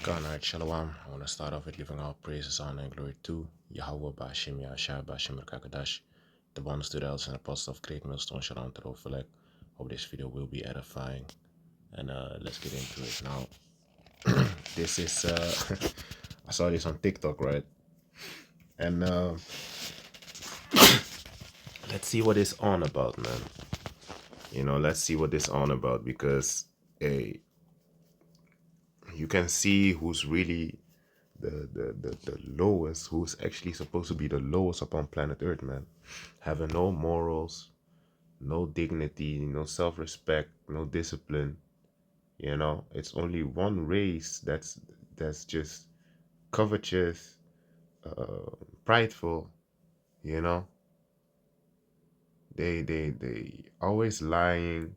Alright, Shalom. I want to start off with giving all praises, honor, and glory to Yahweh Bashim Yahshua Bashim Kakadash, the bonus to the elders and apostles of Great Millstone Shalom to the Ophelek. Hope this video will be edifying, and let's get into it now. This is I saw this on TikTok, right? And let's see what it's on about, man. Let's see what it's on about, because hey, you can see who's really the lowest, who's actually supposed to be the lowest upon planet Earth, man. Having no morals, no dignity, no self-respect, no discipline. It's only one race that's just covetous, prideful. You know, they always lying.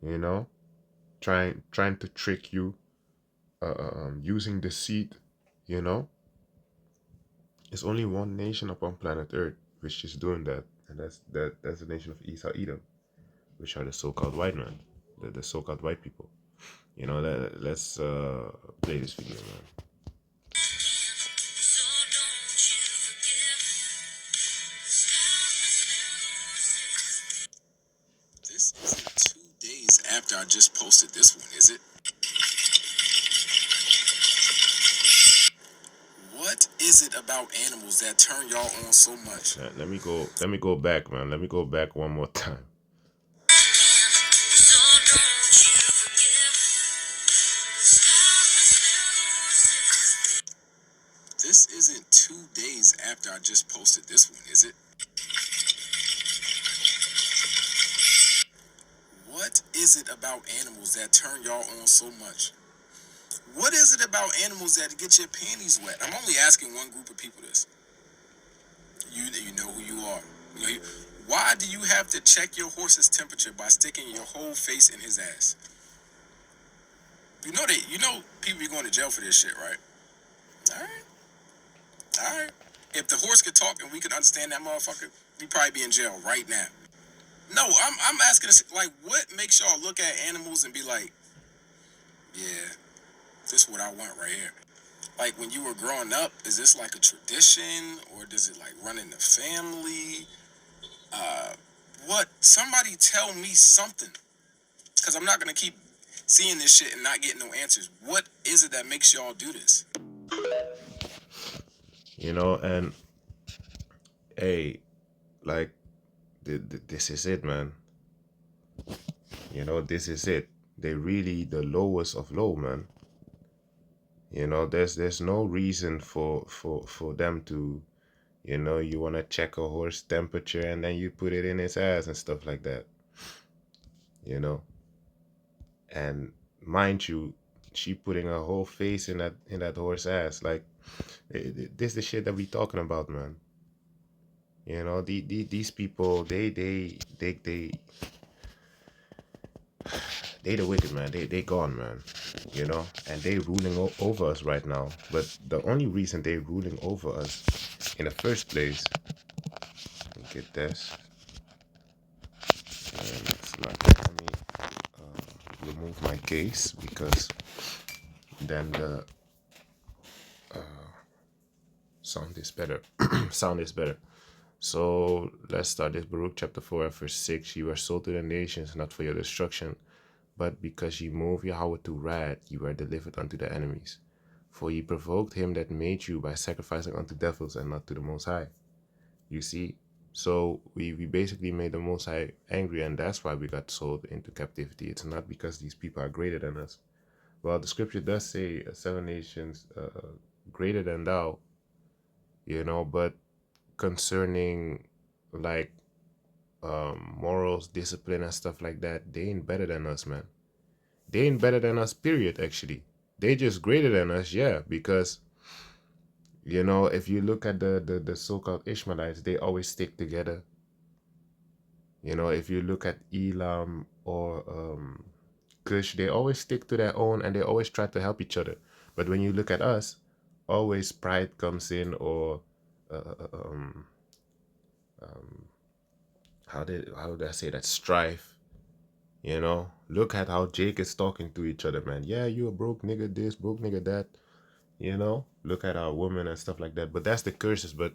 You know, trying to trick you, using deceit. You know, it's only one nation upon planet Earth which is doing that, and that's the nation of Esau Edom, which are the so-called white men, the so-called white people. Let's play this video, man. This isn't 2 days after I just posted this one, is it? What is it about animals that turn y'all on so much? Let me go back, man. Let me go back one more time. This isn't 2 days after I just posted this one, is it? What is it about animals that turn y'all on so much? What is it about animals that get your panties wet? I'm only asking one group of people this. You know who you are. Why do you have to check your horse's temperature by sticking your whole face in his ass? You know people be going to jail for this shit, right? All right. If the horse could talk and we could understand that motherfucker, we'd probably be in jail right now. No, I'm asking this, like, what makes y'all look at animals and be like, yeah, this is what I want right here? Like, when you were growing up, is this like a tradition, or does it like run in the family? What? Somebody tell me something, because I'm not gonna keep seeing this shit and not getting no answers. What is it that makes y'all do this? And hey, like, this is it, man. This is it. They really the lowest of low, man. There's no reason for them to, you want to check a horse temperature and then you put it in his ass and stuff like that. And mind you, she putting her whole face in that horse ass. Like, this is the shit that we talking about, man. These people, they the wicked, man. They gone, man. And they ruling over us right now. But the only reason they ruling over us in the first place, get this, and it's like, let me remove my case, because then the sound is better. Sound is better. So let's start this. Baruch chapter 4 verse 6. You are sold to the nations, not for your destruction, but because ye move Yahweh to wrath, you are delivered unto the enemies. For ye provoked him that made you by sacrificing unto devils and not to the Most High. You see? So we basically made the Most High angry, and that's why we got sold into captivity. It's not because these people are greater than us. Well, the scripture does say 7 nations greater than thou, but concerning, like, morals, discipline, and stuff like that, they ain't better than us, man. They ain't better than us, period, actually. They just greater than us, yeah, because, if you look at the so-called Ishmaelites, they always stick together. If you look at Elam or Cush, they always stick to their own and they always try to help each other. But when you look at us, always pride comes in, or how did I say that, strife, You know, look at how Jake is talking to each other, man. Yeah, you a broke nigga this, broke nigga that. You know, look at our women and stuff like that. But that's the curses. But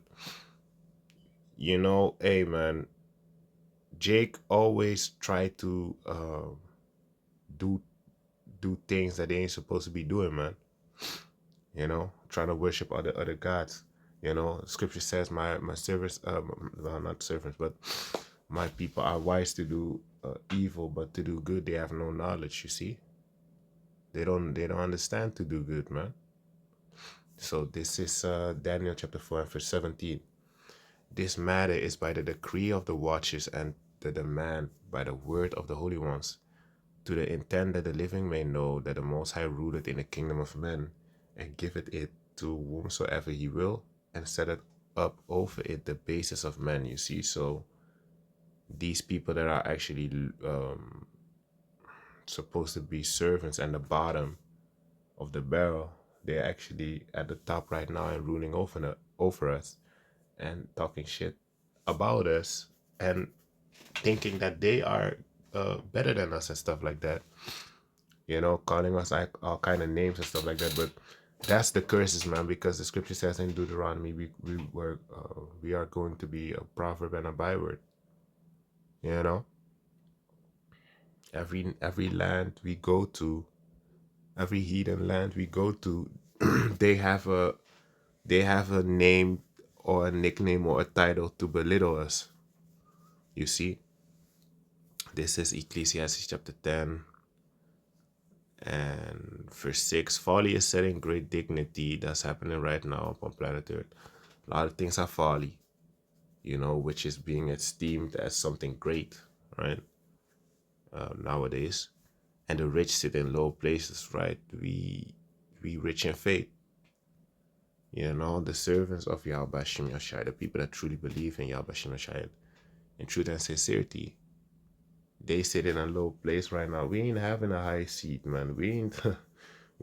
hey man, Jake always try to do do things that they ain't supposed to be doing, man. Trying to worship other gods. Scripture says my servants, well, not servants, but my people are wise to do evil, but to do good they have no knowledge. You see, they don't understand to do good, man. So this is Daniel chapter 4 and verse 17. This matter is by the decree of the watchers and the demand by the word of the holy ones, to the intent that the living may know that the Most High ruleth in the kingdom of men, and giveth it to whomsoever he will, and setteth up over it the basis of men. You see, so these people that are actually supposed to be servants and the bottom of the barrel, they're actually at the top right now and ruling over us and talking shit about us and thinking that they are better than us and stuff like that. Calling us like all kind of names and stuff like that. But that's the curses, man, because the scripture says in Deuteronomy we are going to be a proverb and a byword. You know, every land we go to, every heathen land we go to, they have a name or a nickname or a title to belittle us. You see, this is Ecclesiastes chapter 10 and verse 6. Folly is setting great dignity. That's happening right now upon planet Earth. A lot of things are folly, which is being esteemed as something great, right? Nowadays. And the rich sit in low places, right? We rich in faith. The servants of Yahweh Shem Yashai, the people that truly believe in Yahweh Shem Yashai in truth and sincerity, they sit in a low place right now. We ain't having a high seat, man. We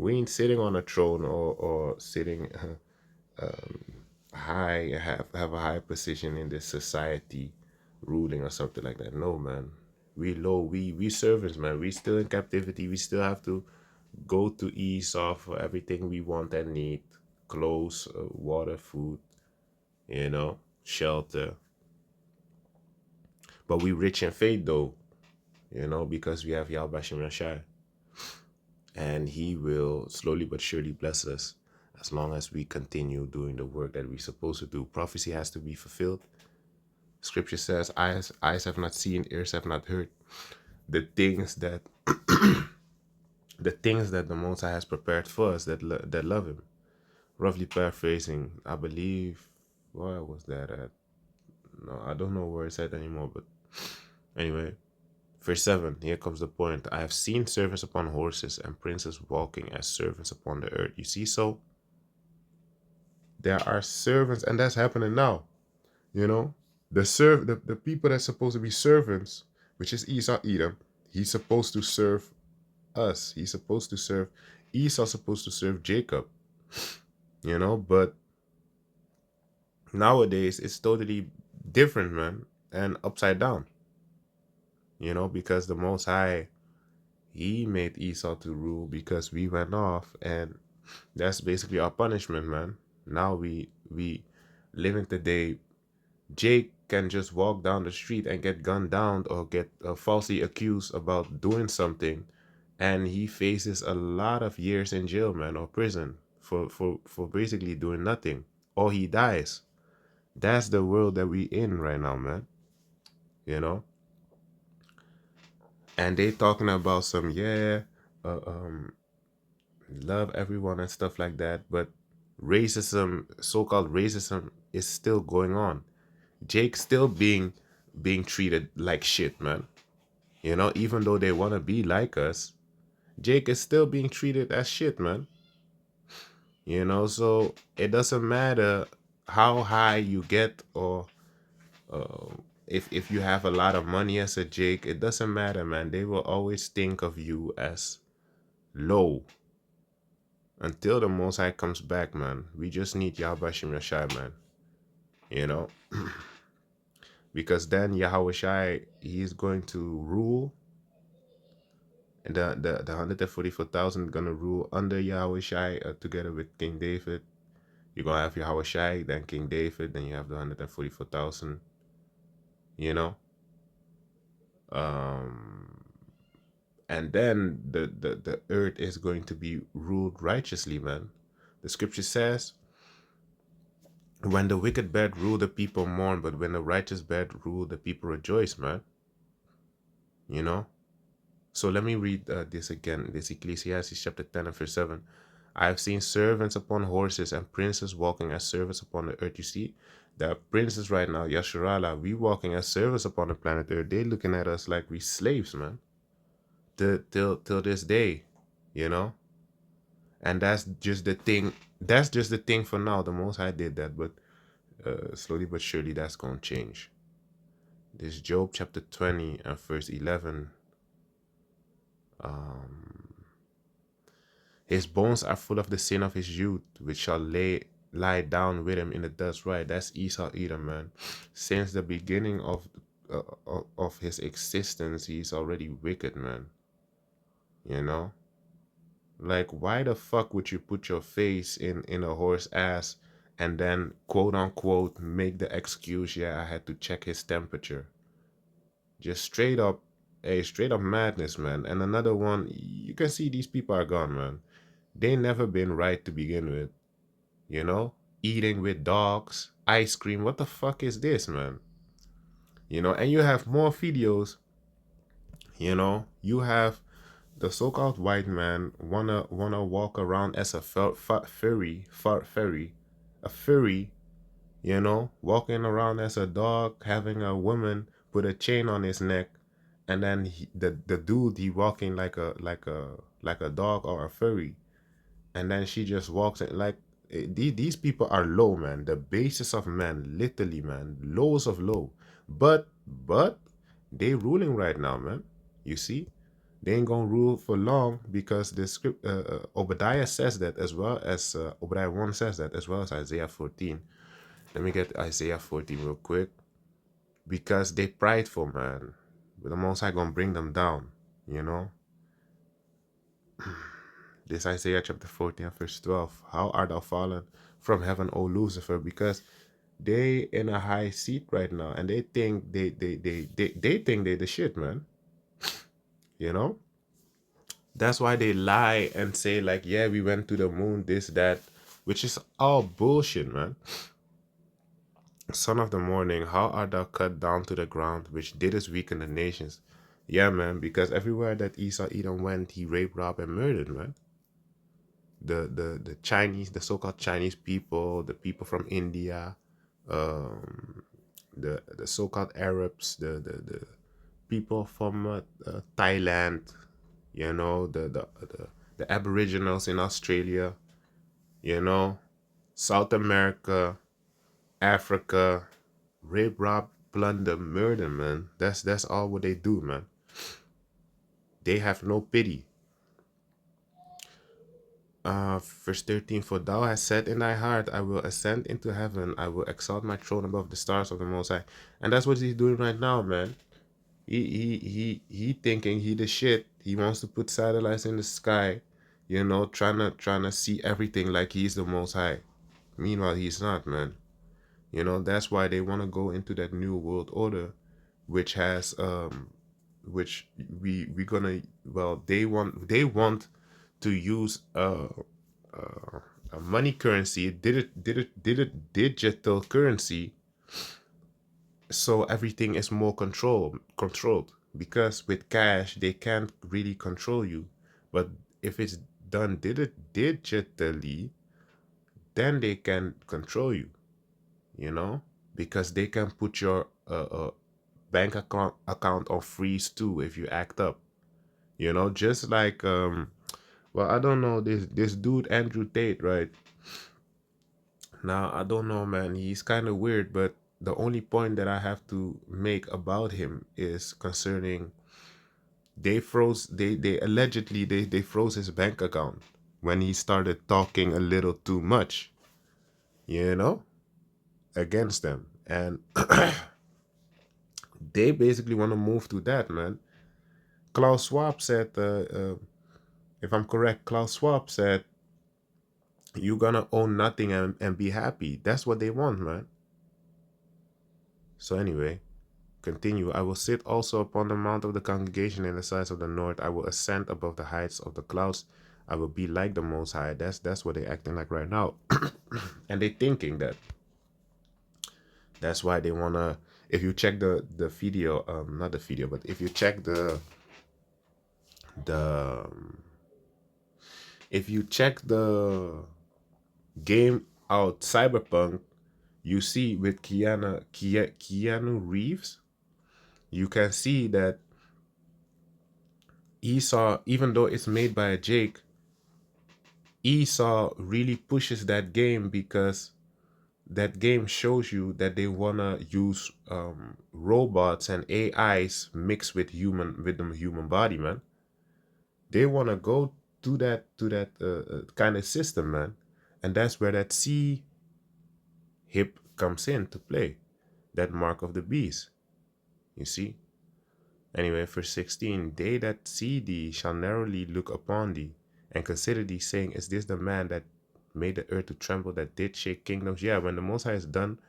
ain't sitting on a throne or sitting high, have a high position in this society, ruling or something like that. No, man. We low. We servants, man. We still in captivity. We still have to go to Esau for everything we want and need: clothes, water, food, shelter. But we rich in faith though, because we have Yahweh Shem Yashai. And he will slowly but surely bless us as long as we continue doing the work that we're supposed to do. Prophecy has to be fulfilled. Scripture says, eyes have not seen, ears have not heard the things that the Most High has prepared for us that love Him. Roughly paraphrasing, I believe, where was that at? No, I don't know where it's at anymore. But anyway, verse 7, here comes the point. I have seen servants upon horses and princes walking as servants upon the earth. You see, so there are servants, and that's happening now. The people that's supposed to be servants, which is Esau Edom, he's supposed to serve us. He's supposed to serve Esau's supposed to serve Jacob. But nowadays it's totally different, man, and upside down. Because the Most High, he made Esau to rule because we went off, and that's basically our punishment, man. Now we living today. Jake can just walk down the street and get gunned down or get falsely accused about doing something, and he faces a lot of years in jail, man, or prison for basically doing nothing, or he dies. That's the world that we in right now, man. You know, and they talking about some uh, um, love everyone and stuff like that, but racism, so-called racism, is still going on. Jake's still being treated like shit, man. Even though they want to be like us, Jake is still being treated as shit, man. So it doesn't matter how high you get, or if you have a lot of money as a Jake, it doesn't matter, man. They will always think of you as low until the Most High comes back, man. We just need Yahweh Shem Yashai, man. You know, because then Yahweh Shai, he's going to rule And the 144,000 gonna rule under Yahweh Shai together with King David. You're gonna have Yahweh Shai, then King David, then you have the 144,000, you know? Um, and then the earth is going to be ruled righteously, man. The scripture says, when the wicked bed rule, the people mourn, but when the righteous bed rule, the people rejoice, man. You know? So let me read this again. This Ecclesiastes chapter 10 and verse 7. I have seen servants upon horses and princes walking as servants upon the earth. You see, the princes right now, Yasharala, we walking as servants upon the planet Earth. They looking at us like we slaves, man. Till this day, you know? And that's just the thing. That's just the thing for now. The Most High did that, but slowly but surely that's gonna change. This Job chapter 20 and verse 11. His bones are full of the sin of his youth, which shall lie down with him in the dust. Right, that's Esau Edom, man. Since the beginning of his existence, he's already wicked, man. You know, like why the fuck would you put your face in a horse ass and then quote unquote make the excuse, yeah, I had to check his temperature. Just straight up, a straight up madness, man. And another one, you can see these people are gone, man. They never been right to begin with, you know? Eating with dogs, ice cream. What the fuck is this, man? You know, and you have more videos, you know? You have the so-called white man wanna walk around as a furry, a furry, you know, walking around as a dog, having a woman put a chain on his neck, and then the dude he walking like a dog or a furry, and then she just walks in like these people are low, man. The basis of men, literally, man, lows of low. But they ruling right now, man. You see, they ain't gonna rule for long because the script Obadiah says that, as well as Obadiah 1 says that, as well as Isaiah 14. Let me get Isaiah 14 real quick, because they prideful, man. But the Most High gonna bring them down, you know. This Isaiah chapter 14 verse 12. How art thou fallen from heaven, O Lucifer? Because they in a high seat right now, and they think they think they the shit, man. You know? That's why they lie and say like, yeah, we went to the moon, this, that, which is all bullshit, man. Son of the morning, how art thou cut down to the ground, which didst weaken the nations? Yeah, man, because everywhere that Esau Edom went, he raped, robbed, and murdered, man. The Chinese, the so-called Chinese people, the people from India, um, the so-called Arabs, the people from Thailand, you know, the Aboriginals in Australia, you know, South America, Africa, rape, rob, plunder, murder, man. That's all what they do, man. They have no pity. Verse 13, for thou hast said in thy heart, I will ascend into heaven, I will exalt my throne above the stars of the Most High. And that's what he's doing right now, man. He thinking he the shit. He wants to put satellites in the sky, you know, trying to see everything like he's the Most High. Meanwhile, he's not, man. You know, that's why they want to go into that new world order, which has which we gonna, well, they want to use a money currency, did it digital currency, so everything is more controlled, because with cash they can't really control you, but if it's done did it digitally, then they can control you, you know, because they can put your bank account on freeze too if you act up, you know, just like well, I don't know, this dude Andrew Tate, right? Now I don't know, man, he's kind of weird, but the only point that I have to make about him is concerning, they allegedly they froze his bank account when he started talking a little too much, you know, against them, and they basically want to move to that, man. Klaus Schwab said, if I'm correct, Klaus Schwab said, you're gonna own nothing and be happy. That's what they want, man. So anyway, continue. I will sit also upon the mount of the congregation in the sides of the north. I will ascend above the heights of the clouds. I will be like the Most High. That's what they're acting like right now. And they thinking that. That's why they wanna. If you check the video, not the video, but if you check the if you check the game out Cyberpunk, you see with Keanu Reeves, you can see that Esau, even though it's made by a Jake, Esau really pushes that game because that game shows you that they wanna use robots and AIs mixed with the human body, man. They wanna go to that kind of system, man, and that's where that C hip comes in to play, that mark of the beast. You see. Anyway, verse 16, they that see thee shall narrowly look upon thee, and consider thee, saying, is this the man that made the earth to tremble, that did shake kingdoms? Yeah, when the Most High is done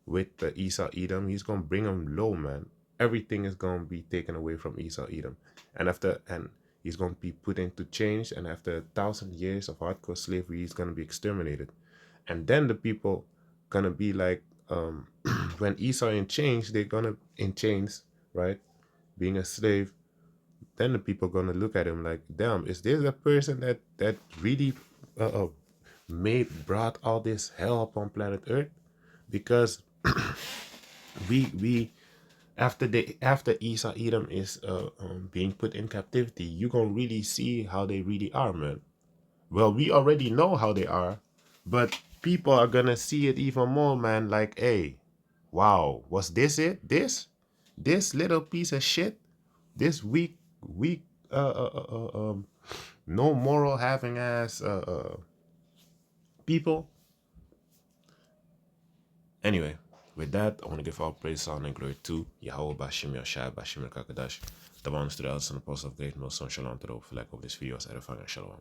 with the Esau Edom, he's gonna bring them low, man. Everything is gonna be taken away from Esau Edom, and he's gonna be put into chains, and after 1,000 years of hardcore slavery, he's gonna be exterminated. And then the people gonna be like, when Esau in chains, right? Being a slave, then the people gonna look at him like, damn, is this a person that really brought all this hell upon planet Earth? Because we after Esau Edom is being put in captivity, you gonna really see how they really are, man. Well, we already know how they are, but people are gonna see it even more, man. Like, hey, wow, was this it? This little piece of shit, this weak, no moral having ass people. Anyway, with that, I want to give all praise, honor, and glory to Yahweh Bashim Yashai Bashim Kakadash, the one who stood out and the apostle of great most son, shalom to the overflow of this video as edifying, shalom.